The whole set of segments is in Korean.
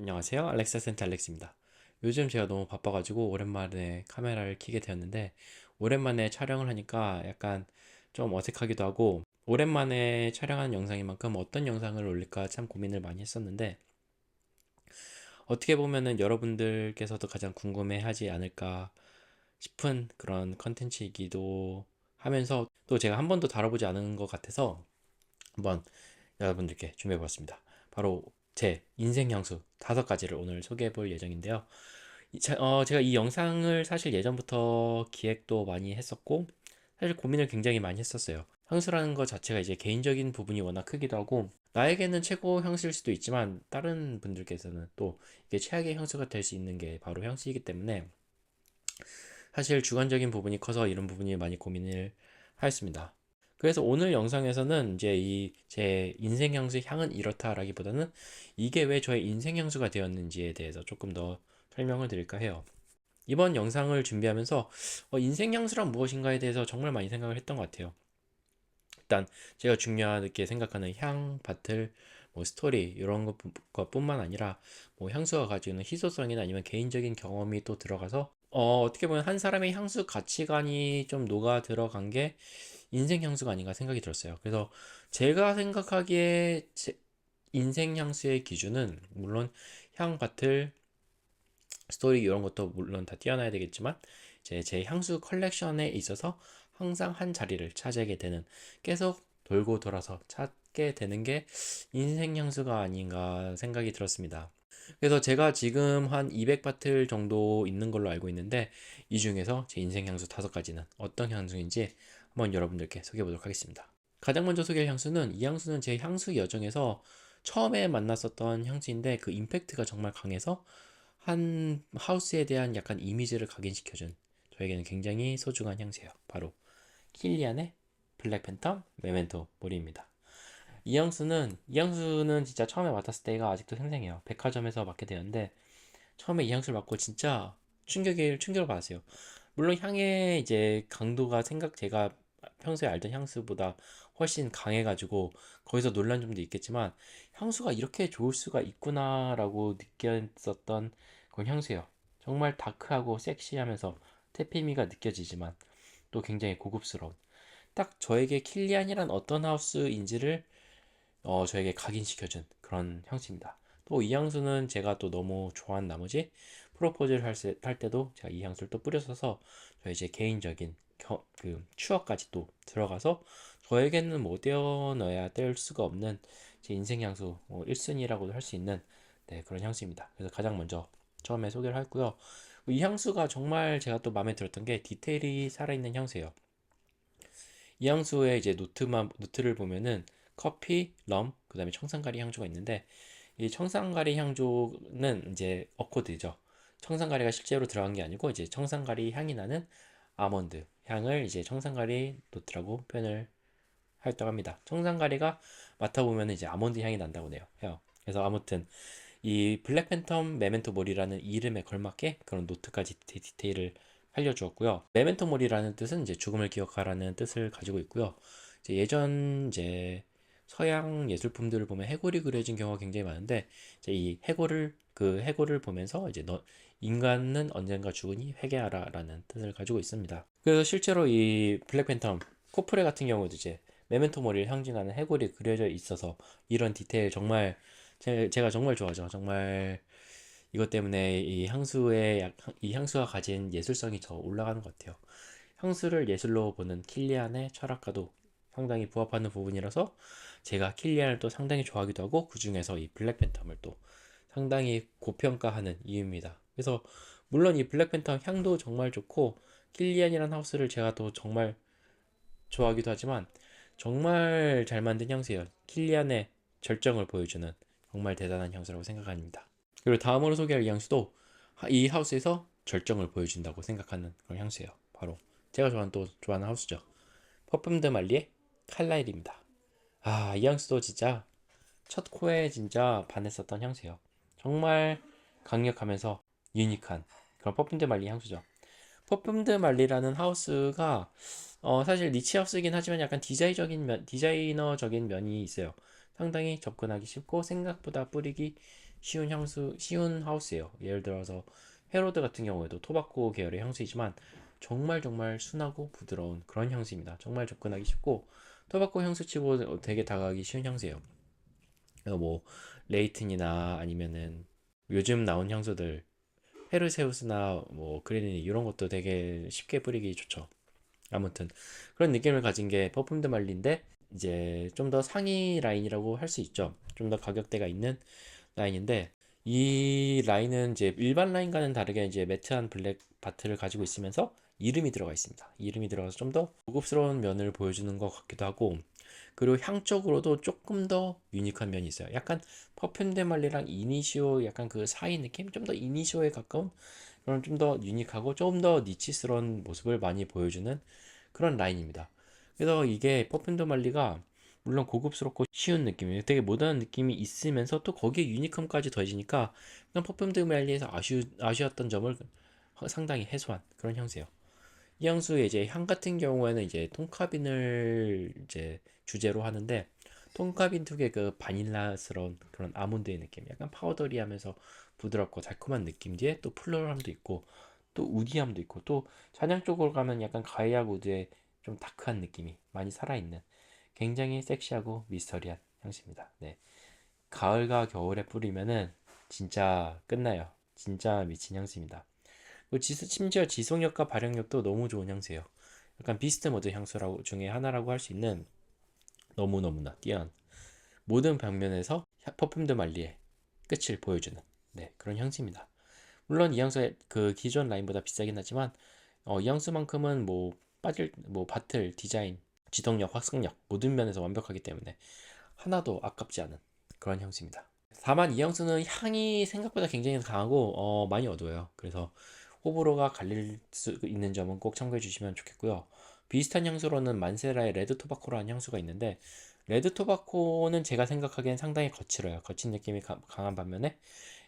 안녕하세요. 알렉사 센터 알렉스입니다. 요즘 제가 너무 바빠가지고 오랜만에 카메라를 켜게 되었는데, 오랜만에 촬영을 하니까 약간 좀 어색하기도 하고, 오랜만에 촬영한 영상인 만큼 어떤 영상을 올릴까 참 고민을 많이 했었는데, 어떻게 보면은 여러분들께서도 가장 궁금해 하지 않을까 싶은 그런 컨텐츠이기도 하면서, 또 제가 한 번도 다뤄보지 않은 것 같아서 한번 여러분들께 준비해봤습니다. 바로 제 인생 향수 5가지를 오늘 소개해 볼 예정인데요. 제가 이 영상을 사실 예전부터 기획도 많이 했었고, 사실 고민을 굉장히 많이 했었어요. 향수라는 것 자체가 이제 개인적인 부분이 워낙 크기도 하고, 나에게는 최고 향수일 수도 있지만, 다른 분들께서는 또 이게 최악의 향수가 될 수 있는 게 바로 향수이기 때문에, 사실 주관적인 부분이 커서 이런 부분이 많이 고민을 하였습니다. 그래서 오늘 영상에서는 이제 이 제 인생 향수의 향은 이렇다라기보다는 이게 왜 저의 인생 향수가 되었는지에 대해서 조금 더 설명을 드릴까 해요. 이번 영상을 준비하면서 인생 향수란 무엇인가에 대해서 정말 많이 생각을 했던 것 같아요. 일단 제가 중요하게 생각하는 향, 바틀, 뭐 스토리 이런 것뿐만 아니라 뭐 향수가 가지고 있는 희소성이나 아니면 개인적인 경험이 또 들어가서 어떻게 보면 한 사람의 향수 가치관이 좀 녹아 들어간 게 인생 향수가 아닌가 생각이 들었어요. 그래서 제가 생각하기에 인생 향수의 기준은 물론 향, 바틀, 스토리 이런 것도 물론 다 뛰어나야 되겠지만 제 향수 컬렉션에 있어서 항상 한 자리를 차지하게 되는, 계속 돌고 돌아서 찾게 되는 게 인생 향수가 아닌가 생각이 들었습니다. 그래서 제가 지금 한 200바틀 정도 있는 걸로 알고 있는데, 이 중에서 제 인생 향수 5가지는 어떤 향수인지 한번 여러분들께 소개해 보도록 하겠습니다. 가장 먼저 소개할 향수는, 이 향수는 제 향수 여정에서 처음에 만났었던 향수인데 그 임팩트가 정말 강해서 한 하우스에 대한 약간 이미지를 각인시켜준, 저에게는 굉장히 소중한 향수예요. 바로 킬리안의 블랙팬텀 메멘토 모리입니다. 이 향수는 진짜 처음에 맡았을 때가 아직도 생생해요. 백화점에서 맡게 되었는데, 처음에 이 향수를 맡고 진짜 충격을 받았어요. 물론 향의 이제 강도가 제가 평소에 알던 향수보다 훨씬 강해가지고 거기서 놀란 점도 있겠지만, 향수가 이렇게 좋을 수가 있구나라고 느꼈었던 그런 향수예요. 정말 다크하고 섹시하면서 태피미가 느껴지지만 또 굉장히 고급스러운, 딱 저에게 킬리안이란 어떤 하우스인지를 저에게 각인시켜준 그런 향수입니다. 또 이 향수는 제가 또 너무 좋아한 나머지 프로포즈를 할 때도 제가 이 향수를 또 뿌렸어서 저의 제 개인적인 그 추억까지 또 들어가서 저에게는 못 떼어넣어야 뗄 수가 없는 제 인생 향수 1순위라고도 할 수 있는, 네, 그런 향수입니다. 그래서 가장 먼저 처음에 소개를 했고요. 이 향수가 정말 제가 또 마음에 들었던 게 디테일이 살아있는 향수예요. 이 향수의 이제 노트를 보면은 커피, 럼, 그 다음에 청산가리 향주가 있는데, 이 청산가리 향주는 이제 어코드죠. 청산가리가 실제로 들어간 게 아니고 이제 청산가리 향이 나는 아몬드 향을 이제 청산가리 노트라고 표현을 하였다고 합니다. 청산가리가 맡아보면 이제 아몬드 향이 난다고 해요. 그래서 아무튼 이 블랙팬텀 메멘토 몰이라는 이름에 걸맞게 그런 노트까지 디테일을 알려주었고요. 메멘토 몰이라는 뜻은 이제 죽음을 기억하라는 뜻을 가지고 있고요. 이제 서양 예술품들을 보면 해골이 그려진 경우가 굉장히 많은데, 이제 이 해골을 보면서 이제 인간은 언젠가 죽으니 회개하라라는 뜻을 가지고 있습니다. 그래서 실제로 이 블랙팬텀 코프레 같은 경우도 이제 메멘토 모리를 상징하는 해골이 그려져 있어서 이런 디테일 정말 제가 정말 좋아하죠. 정말 이것 때문에 이 향수가 가진 예술성이 더 올라가는 것 같아요. 향수를 예술로 보는 킬리안의 철학과도 상당히 부합하는 부분이라서 제가 킬리안을 또 상당히 좋아하기도 하고, 그 중에서 이 블랙팬텀을 또 상당히 고평가하는 이유입니다. 그래서 물론 이 블랙팬텀 향도 정말 좋고 킬리안이라는 하우스를 제가 또 정말 좋아하기도 하지만, 정말 잘 만든 향수예요. 킬리안의 절정을 보여주는 정말 대단한 향수라고 생각합니다. 그리고 다음으로 소개할 이 향수도 이 하우스에서 절정을 보여준다고 생각하는 그런 향수예요. 바로 제가 좋아하는 하우스죠. 퍼퓸 드 말리의 칼라일입니다. 이 향수도 진짜 첫 코에 진짜 반했었던 향수예요. 정말 강력하면서 유니크한 그런 퍼퓸 드 말리 향수죠. 퍼퓸 드 말리라는 하우스가 사실 니치 하우스이긴 하지만 약간 디자이너적인 면이 있어요. 상당히 접근하기 쉽고 생각보다 뿌리기 쉬운 하우스예요. 예를 들어서 헤로드 같은 경우에도 토바코 계열의 향수이지만 정말 정말 순하고 부드러운 그런 향수입니다. 정말 접근하기 쉽고 토바코 향수치고 되게 다가가기 쉬운 향수예요. 뭐 레이튼이나 아니면은 요즘 나온 향수들 페르세우스나 뭐 그레니 이런 것도 되게 쉽게 뿌리기 좋죠. 아무튼 그런 느낌을 가진 게 퍼퓸드 말리인데 이제 좀 더 상위 라인이라고 할 수 있죠. 좀 더 가격대가 있는 라인인데 이 라인은 이제 일반 라인과는 다르게 이제 매트한 블랙 바트를 가지고 있으면서 이름이 들어가 있습니다. 이름이 들어가서 좀 더 고급스러운 면을 보여주는 것 같기도 하고 그리고 향적으로도 조금 더 유니크한 면이 있어요. 약간 퍼퓸 데 말리랑 이니시오 약간 그 사이 느낌? 좀 더 이니시오에 가까운 그런 좀 더 유니크하고 좀 더 니치스러운 모습을 많이 보여주는 그런 라인입니다. 그래서 이게 퍼퓸 데 말리가 물론 고급스럽고 쉬운 느낌이에요. 되게 모던한 느낌이 있으면서 또 거기에 유니크함까지 더해지니까 그냥 퍼퓸 데 말리에서 아쉬웠던 점을 상당히 해소한 그런 향수예요. 이 향수의 이제 향 같은 경우에는 이제 톤카빈을 이제 주제로 하는데 톤카빈 특유의 그 바닐라스러운 그런 아몬드의 느낌, 약간 파우더리하면서 부드럽고 달콤한 느낌 뒤에 또 플로럴함도 있고 또 우디함도 있고 또 잔향 쪽으로 가면 약간 가이아 우드의 좀 다크한 느낌이 많이 살아있는 굉장히 섹시하고 미스터리한 향수입니다. 네. 가을과 겨울에 뿌리면은 진짜 끝나요. 진짜 미친 향수입니다. 심지어 지속력과 발효력도 너무 좋은 향수예요. 약간 비스트 모드 향수 중에 하나라고 할 수 있는 너무너무나 뛰어난 모든 방면에서 퍼퓸드 말리의 끝을 보여주는 네, 그런 향수입니다. 물론 이 향수의 그 기존 라인보다 비싸긴 하지만 이 향수만큼은 뭐 바틀, 디자인, 지속력, 확성력 모든 면에서 완벽하기 때문에 하나도 아깝지 않은 그런 향수입니다. 다만 이 향수는 향이 생각보다 굉장히 강하고 많이 어두워요. 그래서 호불호가 갈릴 수 있는 점은 꼭 참고해 주시면 좋겠고요. 비슷한 향수로는 만세라의 레드 토바코라는 향수가 있는데 레드 토바코는 제가 생각하기엔 상당히 거칠어요. 거친 느낌이 강한 반면에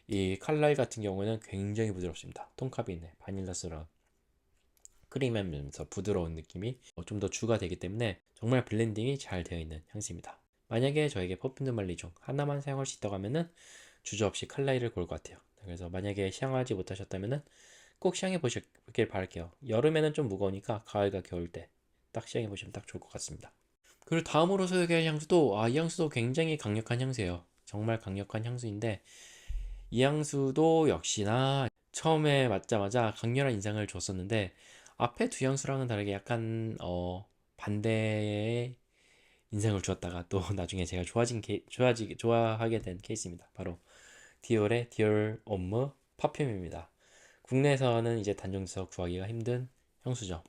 이 칼라일 같은 경우는 굉장히 부드럽습니다. 톤카빈의 바닐라스러운 크리미하면서 부드러운 느낌이 좀 더 주가 되기 때문에 정말 블렌딩이 잘 되어 있는 향수입니다. 만약에 저에게 퍼퓸드 말리 중 하나만 사용할 수 있다고 하면은 주저없이 칼라일을 고를 것 같아요. 그래서 만약에 시향하지 못하셨다면은 꼭 시향해 보시길 바랄게요. 여름에는 좀 무거우니까 가을과 겨울 때 딱 시향해 보시면 딱 좋을 것 같습니다. 그리고 다음으로 소개할 향수도 이 향수도 굉장히 강력한 향수예요. 정말 강력한 향수인데 이 향수도 역시나 처음에 맞자마자 강렬한 인상을 줬었는데 앞에 두 향수랑은 다르게 약간 반대의 인상을 주었다가 또 나중에 제가 좋아하게 된 케이스입니다. 바로 디올의 디올 옴므 파퓸입니다. 국내에서는 이제 단종에서 구하기가 힘든 향수죠.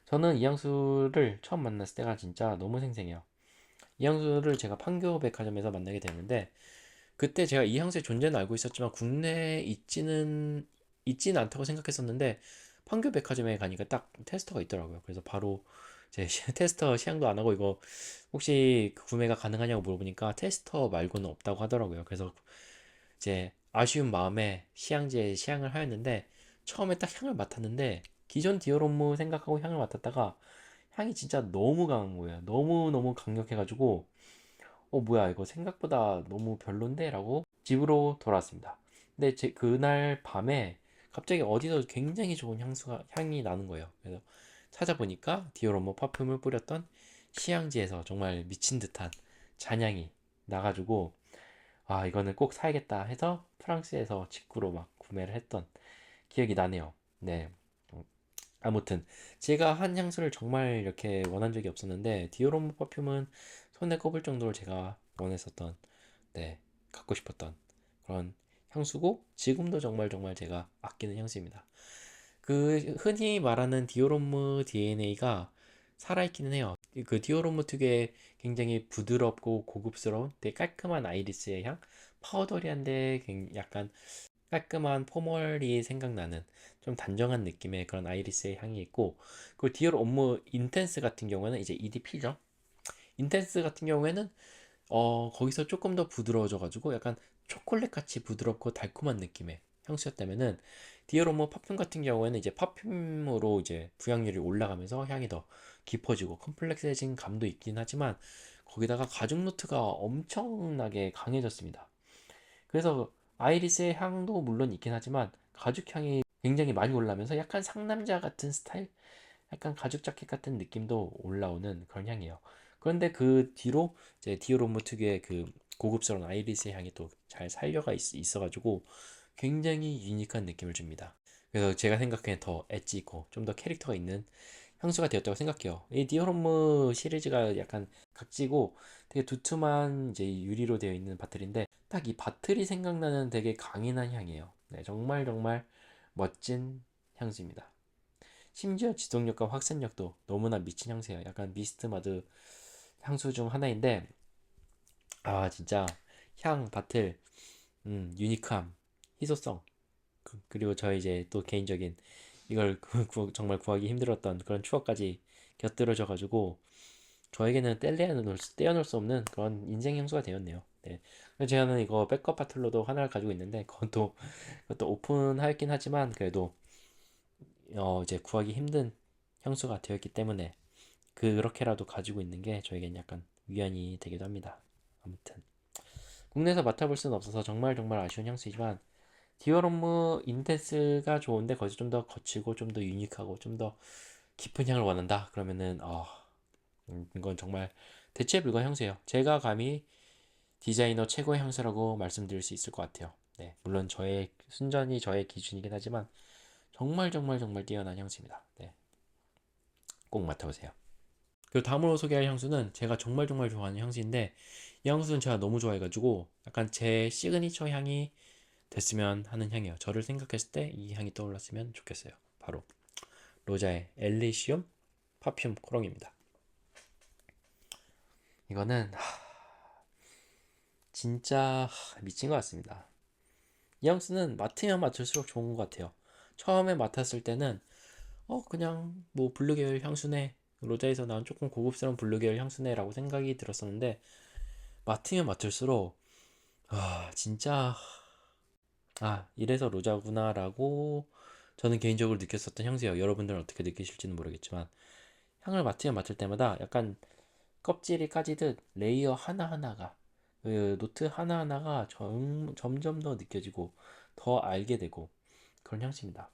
저는 이 향수를 처음 만났을 때가 진짜 너무 생생해요. 이 향수를 제가 판교 백화점에서 만나게 됐는데 그때 제가 이 향수의 존재는 알고 있었지만 국내에 있지는 않다고 생각했었는데 판교 백화점에 가니까 딱 테스터가 있더라고요. 그래서 바로 제 테스터 시향도 안 하고 이거 혹시 구매가 가능하냐고 물어보니까 테스터 말고는 없다고 하더라고요. 그래서 이제 아쉬운 마음에 시향지에 시향을 하였는데 처음에 딱 향을 맡았는데 기존 디오롬무 생각하고 향을 맡았다가 향이 진짜 너무 강한 거예요. 너무너무 강력해가지고 뭐야 이거 생각보다 너무 별론데? 라고 집으로 돌아왔습니다. 근데 그날 밤에 갑자기 어디서 굉장히 좋은 향이 나는 거예요. 그래서 찾아보니까 디오로모 파품을 뿌렸던 시향지에서 정말 미친 듯한 잔향이 나가지고 이거는 꼭 사야겠다 해서 프랑스에서 직구로 막 구매를 했던 기억이 나네요. 네. 아무튼 제가 한 향수를 정말 이렇게 원한 적이 없었는데 디오로모 퍼퓸은 손에 꼽을 정도로 제가 원했었던 네 갖고 싶었던 그런 향수고 지금도 정말 정말 제가 아끼는 향수입니다. 그 흔히 말하는 디오로무 DNA가 살아있기는 해요. 그 디오로무 특유의 굉장히 부드럽고 고급스러운 되게 깔끔한 아이리스의 향, 파우더리한데 약간 깔끔한 포멀이 생각나는 좀 단정한 느낌의 그런 아이리스의 향이 있고 그리고 디올 옴무 인텐스 같은 경우는 이제 EDP죠. 인텐스 같은 경우에는 거기서 조금 더 부드러워져 가지고 약간 초콜릿 같이 부드럽고 달콤한 느낌의 향수였다면은 디올 옴무 파품 같은 경우에는 이제 파품으로 이제 부양률이 올라가면서 향이 더 깊어지고 컴플렉스해진 감도 있긴 하지만 거기다가 가죽 노트가 엄청나게 강해졌습니다. 그래서 아이리스의 향도 물론 있긴 하지만 가죽 향이 굉장히 많이 올라오면서 약간 상남자 같은 스타일? 약간 가죽 자켓 같은 느낌도 올라오는 그런 향이에요. 그런데 그 뒤로 이제 디오로무 특유의 그 고급스러운 아이리스의 향이 또 잘 살려가 있어가지고 굉장히 유니크한 느낌을 줍니다. 그래서 제가 생각하기엔 더 엣지 있고 좀 더 캐릭터가 있는 향수가 되었다고 생각해요. 이 디오로무 시리즈가 약간 각지고 되게 두툼한 이제 유리로 되어 있는 바틀인데 딱 이 바틀이 생각나는 되게 강인한 향이에요. 네, 정말 정말 멋진 향수입니다. 심지어 지속력과 확산력도 너무나 미친 향수예요. 약간 미스트 마드 향수 중 하나인데 아 진짜 향, 바틀, 유니크함, 희소성 그리고 저의 이제 또 개인적인 이걸 정말 구하기 힘들었던 그런 추억까지 곁들여져 가지고 저에게는 떼어놓을 수 없는 그런 인생 향수가 되었네요. 네. 그래서 저는 이거 백업 바틀로도 하나를 가지고 있는데 그것도 오픈하였긴 하지만 그래도 이제 구하기 힘든 향수가 되었기 때문에 그렇게라도 가지고 있는 게 저에겐 약간 위안이 되기도 합니다. 아무튼 국내에서 맡아볼 수는 없어서 정말 정말 아쉬운 향수이지만 디어로무 인텐스가 좋은데 거기서 좀 더 거치고 좀 더 유니크하고 좀 더 깊은 향을 원한다 그러면은 이건 정말 대체 불가 향수예요. 제가 감히 디자이너 최고의 향수라고 말씀드릴 수 있을 것 같아요. 네, 물론 저의 순전히 저의 기준이긴 하지만 정말 정말 정말 뛰어난 향수입니다. 네, 꼭 맡아보세요. 그리고 다음으로 소개할 향수는 제가 정말 정말 좋아하는 향수인데 이 향수는 제가 너무 좋아해가지고 약간 제 시그니처 향이 됐으면 하는 향이에요. 저를 생각했을 때 이 향이 떠올랐으면 좋겠어요. 바로 로자의 엘리시움 파퓸 코롱입니다. 이거는 진짜 미친 것 같습니다. 이 향수는 맡으면 맡을수록 좋은 것 같아요. 처음에 맡았을 때는 그냥 뭐 블루 계열 향수네, 로자에서 나온 조금 고급스러운 블루 계열 향수네라고 생각이 들었었는데 맡으면 맡을수록 진짜 이래서 로자구나라고 저는 개인적으로 느꼈었던 향수예요. 여러분들은 어떻게 느끼실지는 모르겠지만 향을 맡으면 맡을 때마다 약간 껍질이 까지듯 레이어 하나하나가 그 노트 하나하나가 점점 더 느껴지고 더 알게 되고 그런 향수입니다.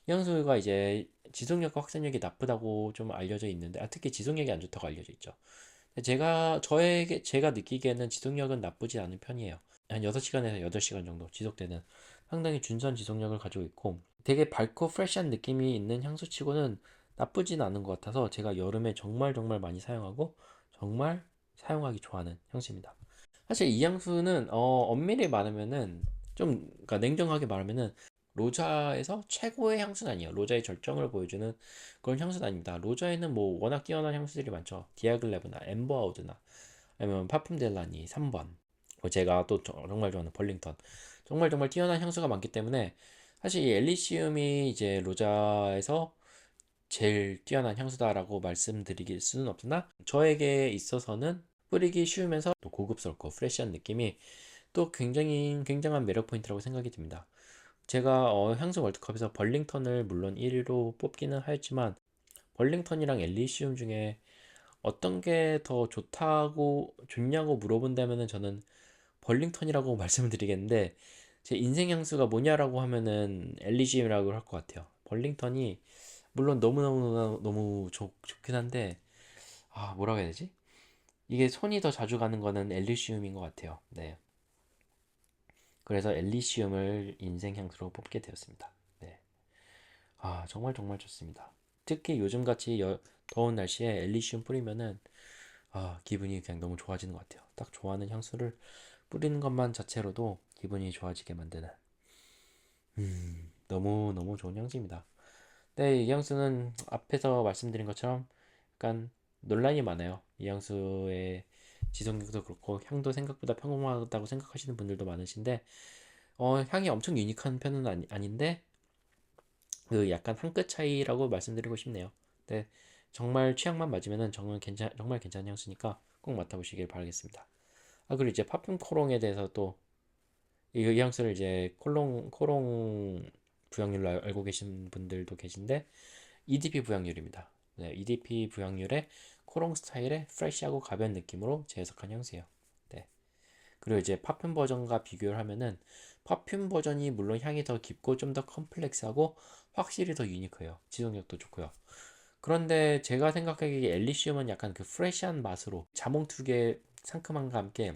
이 향수가 이제 지속력과 확산력이 나쁘다고 좀 알려져 있는데 특히 지속력이 안 좋다고 알려져 있죠. 제가 느끼기에는 지속력은 나쁘지 않은 편이에요. 한 6시간에서 8시간 정도 지속되는 상당히 준선 지속력을 가지고 있고 되게 밝고 프레시한 느낌이 있는 향수치고는 나쁘진 않은 것 같아서 제가 여름에 정말 정말 많이 사용하고 정말 사용하기 좋아하는 향수입니다. 사실 이 향수는 엄밀히 말하면은 좀 그러니까 냉정하게 말하면은 로자에서 최고의 향수는 아니에요. 로자의 절정을 보여주는 그런 향수는 아닙니다. 로자에는 뭐 워낙 뛰어난 향수들이 많죠. 디아글레브나 엠버아우드나 아니면 파품델라니 3번 제가 또 정말 좋아하는 벌링턴 정말 정말 뛰어난 향수가 많기 때문에 사실 이 엘리시움이 이제 로자에서 제일 뛰어난 향수다라고 말씀드릴 수는 없으나 저에게 있어서는 뿌리기 쉬우면서 또 고급스럽고 프레시한 느낌이 또 굉장한 매력 포인트라고 생각이 듭니다. 제가 향수 월드컵에서 벌링턴을 물론 1위로 뽑기는 하였지만 벌링턴이랑 엘리시움 중에 어떤 게 더 좋냐고 물어본다면은 저는 벌링턴이라고 말씀을 드리겠는데 제 인생 향수가 뭐냐라고 하면은 엘리시움이라고 할 것 같아요. 벌링턴이 물론 너무 좋긴 한데 뭐라고 해야 되지? 이게 손이 더 자주 가는 거는 엘리시움인 것 같아요. 네. 그래서 엘리시움을 인생 향수로 뽑게 되었습니다. 네. 정말 정말 좋습니다. 특히 요즘같이 더운 날씨에 엘리시움 뿌리면은 기분이 그냥 너무 좋아지는 것 같아요. 딱 좋아하는 향수를 뿌리는 것만 자체로도 기분이 좋아지게 만드는 너무 좋은 향수입니다. 네, 이 향수는 앞에서 말씀드린 것처럼 약간 논란이 많아요. 이 향수의 지속력도 그렇고 향도 생각보다 평범하다고 생각하시는 분들도 많으신데 향이 엄청 유니크한 편은 아닌데 그 약간 한 끗 차이라고 말씀드리고 싶네요. 네, 정말 취향만 맞으면은 정말 괜찮은 향수니까 꼭 맡아보시길 바라겠습니다. 그리고 이제 파품 코롱에 대해서 또 이 향수를 이제 코롱 부향률로 알고 계신 분들도 계신데 EDP 부향률입니다. 네, EDP 부향률의 코롱 스타일의 프레시하고 가벼운 느낌으로 재해석한 향수예요. 네, 그리고 이제 파퓸 버전과 비교를 하면은 퍼퓸 버전이 물론 향이 더 깊고 좀 더 컴플렉스하고 확실히 더 유니크해요. 지속력도 좋고요. 그런데 제가 생각하기에 엘리시움은 약간 그 프레시한 맛으로 자몽2개 상큼함과 함께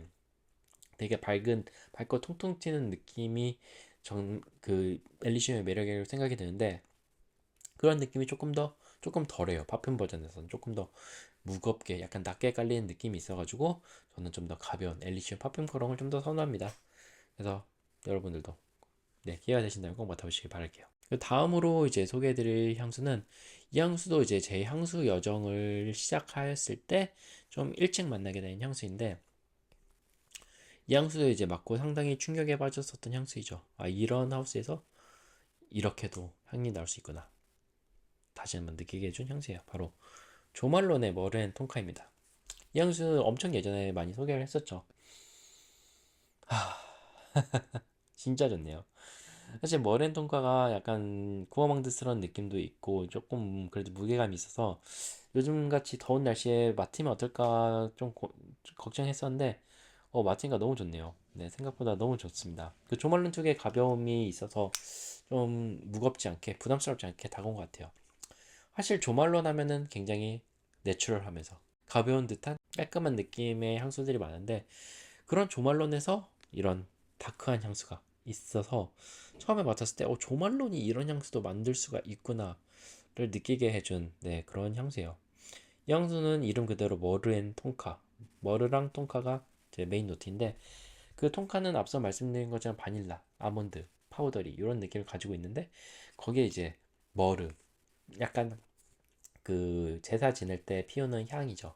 되게 밝고 통통 튀는 느낌이 그 엘리시움의 매력이라고 생각이 드는데, 그런 느낌이 조금 덜해요. 파편 버전에서는 조금 더 무겁게 약간 낮게 깔리는 느낌이 있어가지고 저는 좀 더 가벼운 엘리시움 파편 크롱을 좀 더 선호합니다. 그래서 여러분들도 네, 기회가 되신다면 꼭 맡아보시길 바랄게요. 다음으로 이제 소개해드릴 향수는, 이 향수도 이제 제 향수 여정을 시작하였을 때 좀 일찍 만나게 된 향수인데, 이 향수도 이제 맡고 상당히 충격에 빠졌었던 향수이죠. 아, 이런 하우스에서 이렇게도 향이 나올 수 있구나, 다시 한번 느끼게 해준 향수예요. 바로 조말론의 머렌 톤카입니다. 이 향수 엄청 예전에 많이 소개를 했었죠. 진짜 좋네요. 사실 머렌 톤카가 약간 구워망드스러운 느낌도 있고 조금 그래도 무게감이 있어서 요즘같이 더운 날씨에 맡으면 어떨까 좀 걱정했었는데, 맡으니까 너무 좋네요. 네, 생각보다 너무 좋습니다. 그 조말론 특유의 가벼움이 있어서 좀 무겁지 않게 부담스럽지 않게 다가온 것 같아요. 사실 조말론 하면은 굉장히 내추럴하면서 가벼운 듯한 깔끔한 느낌의 향수들이 많은데, 그런 조말론에서 이런 다크한 향수가 있어서 처음에 맡았을 때 조말론이 이런 향수도 만들 수가 있구나를 느끼게 해준, 네, 그런 향수예요. 이 향수는 이름 그대로 머르앤 톤카, 머르랑 톤카가 제 메인 노트인데, 그 톤카는 앞서 말씀드린 것처럼 바닐라, 아몬드, 파우더리 이런 느낌을 가지고 있는데, 거기에 이제 머르, 약간 그 제사 지낼 때 피우는 향이죠.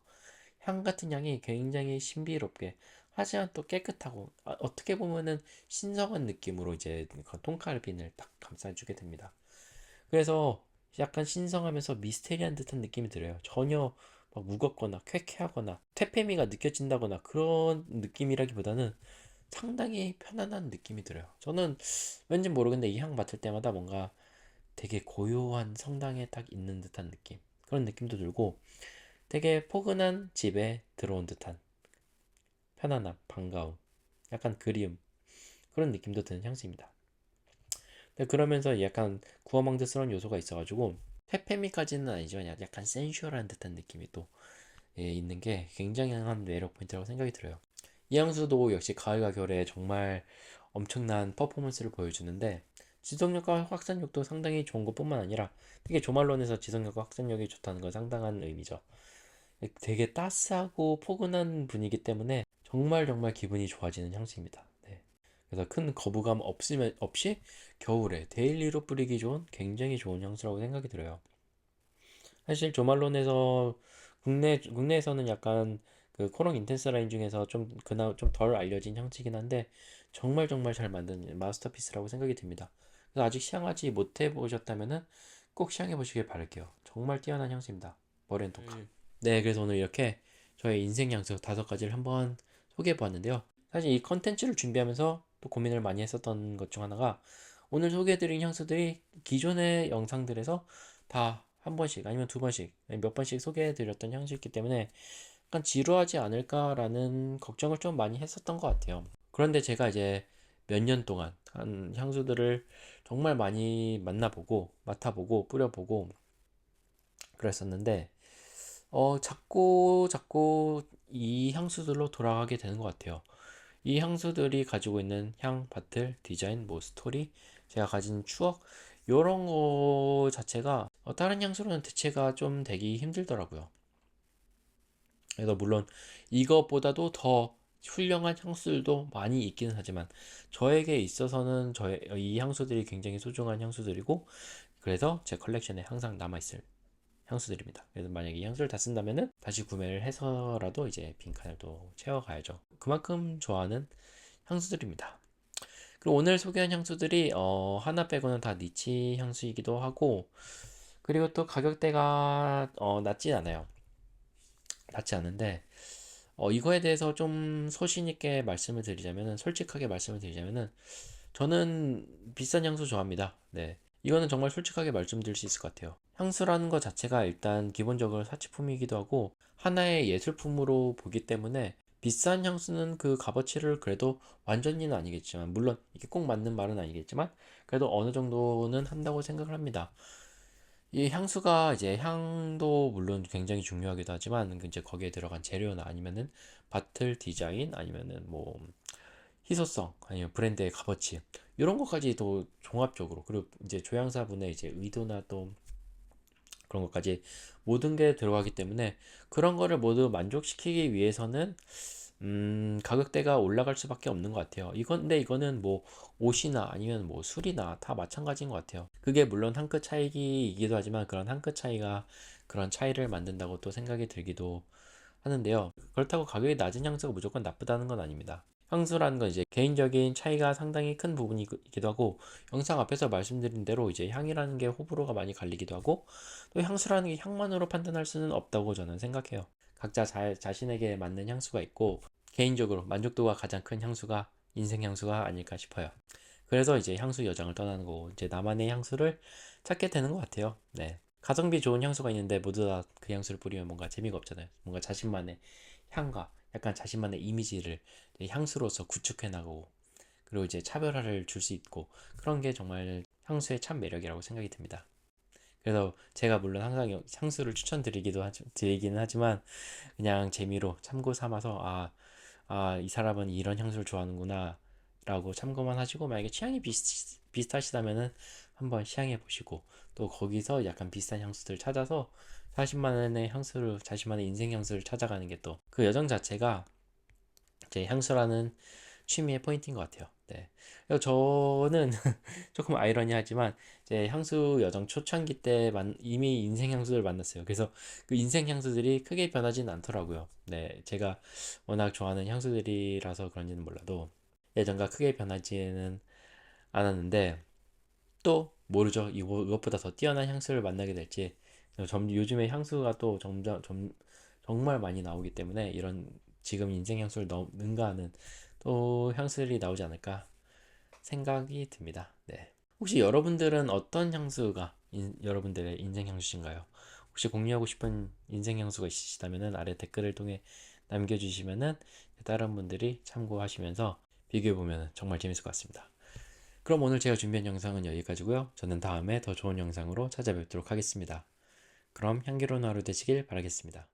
향 같은 향이 굉장히 신비롭게, 하지만 또 깨끗하고, 어떻게 보면은 신성한 느낌으로 이제 그 톤칼빈을 딱 감싸주게 됩니다. 그래서 약간 신성하면서 미스테리한 듯한 느낌이 들어요. 전혀 막 무겁거나 쾌쾌하거나 퇴폐미가 느껴진다거나 그런 느낌이라기보다는 상당히 편안한 느낌이 들어요. 저는 왠지 모르겠는데 이 향 맡을 때마다 뭔가 되게 고요한 성당에 딱 있는 듯한 느낌, 그런 느낌도 들고, 되게 포근한 집에 들어온 듯한 편안함, 반가움, 약간 그리움, 그런 느낌도 드는 향수입니다. 그러면서 약간 구어망드스러운 요소가 있어가지고 페페미까지는 아니지만 약간 센슈얼한 듯한 느낌이 또 있는 게 굉장한 매력 포인트라고 생각이 들어요. 이 향수도 역시 가을과 겨울에 정말 엄청난 퍼포먼스를 보여주는데, 지속력과 확산력도 상당히 좋은 것뿐만 아니라 특히 조말론에서 지속력과 확산력이 좋다는 건 상당한 의미죠. 되게 따스하고 포근한 분위기 때문에 정말 정말 기분이 좋아지는 향수입니다. 네. 그래서 큰 거부감 없이 겨울에 데일리로 뿌리기 좋은 굉장히 좋은 향수라고 생각이 들어요. 사실 조말론에서 국내에서는 약간 그 코롱 인텐스 라인 중에서 좀 그나마 좀 덜 알려진 향수이긴 한데, 정말 정말 잘 만든 마스터피스라고 생각이 듭니다. 그래서 아직 시향하지 못해 보셨다면은 꼭 시향해 보시길 바랄게요. 정말 뛰어난 향수입니다. 머렌토카. 네, 그래서 오늘 이렇게 저의 인생 향수 5가지를 한번 소개해 보았는데요. 사실 이 컨텐츠를 준비하면서 또 고민을 많이 했었던 것 중 하나가, 오늘 소개해드린 향수들이 기존의 영상들에서 다 한 번씩 아니면 두 번씩 아니면 몇 번씩 소개해드렸던 향수였기 때문에 약간 지루하지 않을까라는 걱정을 좀 많이 했었던 것 같아요. 그런데 제가 이제 몇 년 동안 한 향수들을 정말 많이 만나보고 맡아보고 뿌려보고 그랬었는데, 자꾸 이 향수들로 돌아가게 되는 것 같아요. 이 향수들이 가지고 있는 향, 바틀, 디자인, 뭐 스토리, 제가 가진 추억, 이런 거 자체가 다른 향수로는 대체가 좀 되기 힘들더라고요. 그래서 물론 이것보다도 더 훌륭한 향수들도 많이 있기는 하지만, 저에게 있어서는 이 향수들이 굉장히 소중한 향수들이고, 그래서 제 컬렉션에 항상 남아있을 향수들입니다. 그래서 만약에 이 향수를 다 쓴다면은 다시 구매를 해서라도 이제 빈칸을 또 채워가야죠. 그만큼 좋아하는 향수들입니다. 그리고 오늘 소개한 향수들이 하나 빼고는 다 니치 향수이기도 하고, 그리고 또 가격대가 낮진 않아요. 낮지 않은데, 이거에 대해서 좀 소신 있게 말씀을 드리자면은, 솔직하게 말씀을 드리자면은, 저는 비싼 향수 좋아합니다. 네. 이거는 정말 솔직하게 말씀드릴 수 있을 것 같아요. 향수라는 것 자체가 일단 기본적으로 사치품이기도 하고 하나의 예술품으로 보기 때문에 비싼 향수는 그 값어치를 그래도 완전히는 아니겠지만, 물론 이게 꼭 맞는 말은 아니겠지만, 그래도 어느 정도는 한다고 생각을 합니다. 이 향수가 이제 향도 물론 굉장히 중요하기도 하지만, 그 이제 거기에 들어간 재료나 아니면은 바틀 디자인 아니면은 뭐 희소성 아니면 브랜드의 값어치 이런 것까지도 종합적으로, 그리고 이제 조향사분의 이제 의도나 또 그런 것까지 모든 게 들어가기 때문에 그런 거를 모두 만족시키기 위해서는 가격대가 올라갈 수밖에 없는 것 같아요. 근데 이거는 뭐 옷이나 아니면 뭐 술이나 다 마찬가지인 것 같아요. 그게 물론 한 끗 차이이기도 하지만 그런 한 끗 차이가 그런 차이를 만든다고 또 생각이 들기도 하는데요. 그렇다고 가격이 낮은 향수가 무조건 나쁘다는 건 아닙니다. 향수라는 건 이제 개인적인 차이가 상당히 큰 부분이기도 하고, 영상 앞에서 말씀드린 대로 이제 향이라는 게 호불호가 많이 갈리기도 하고, 또 향수라는 게 향만으로 판단할 수는 없다고 저는 생각해요. 각자 자신에게 맞는 향수가 있고, 개인적으로 만족도가 가장 큰 향수가 인생 향수가 아닐까 싶어요. 그래서 이제 향수 여정을 떠나는 거고, 이제 나만의 향수를 찾게 되는 것 같아요. 네. 가성비 좋은 향수가 있는데 모두 다 그 향수를 뿌리면 뭔가 재미가 없잖아요. 뭔가 자신만의 향과 약간 자신만의 이미지를 향수로서 구축해 나가고, 그리고 이제 차별화를 줄 수 있고, 그런 게 정말 향수의 참 매력이라고 생각이 듭니다. 그래서 제가 물론 항상 향수를 드리기는 하지만 그냥 재미로 참고 삼아서, 이 사람은 이런 향수를 좋아하는구나 라고 참고만 하시고, 만약에 취향이 비슷하시다면은 한번 시향해 보시고, 또 거기서 약간 비슷한 향수들 찾아서 자신만의 인생 향수를 찾아가는 게 또 그 여정 자체가 제 향수라는 취미의 포인트인 것 같아요. 네. 그래서 저는 조금 아이러니하지만 제 향수 여정 초창기 때 이미 인생 향수를 만났어요. 그래서 그 인생 향수들이 크게 변하지는 않더라고요. 네, 제가 워낙 좋아하는 향수들이라서 그런지는 몰라도 예전과 크게 변하지는 않았는데, 또 모르죠. 이것보다 더 뛰어난 향수를 만나게 될지. 요즘에 향수가 또 정말 많이 나오기 때문에 이런 지금 인생 향수를 능가하는 또 향수들이 나오지 않을까 생각이 듭니다. 네. 혹시 여러분들은 어떤 향수가 여러분들의 인생 향수신가요? 혹시 공유하고 싶은 인생 향수가 있으시다면 아래 댓글을 통해 남겨주시면은 다른 분들이 참고하시면서 비교해보면 정말 재밌을 것 같습니다. 그럼 오늘 제가 준비한 영상은 여기까지고요. 저는 다음에 더 좋은 영상으로 찾아뵙도록 하겠습니다. 그럼 향기로운 하루 되시길 바라겠습니다.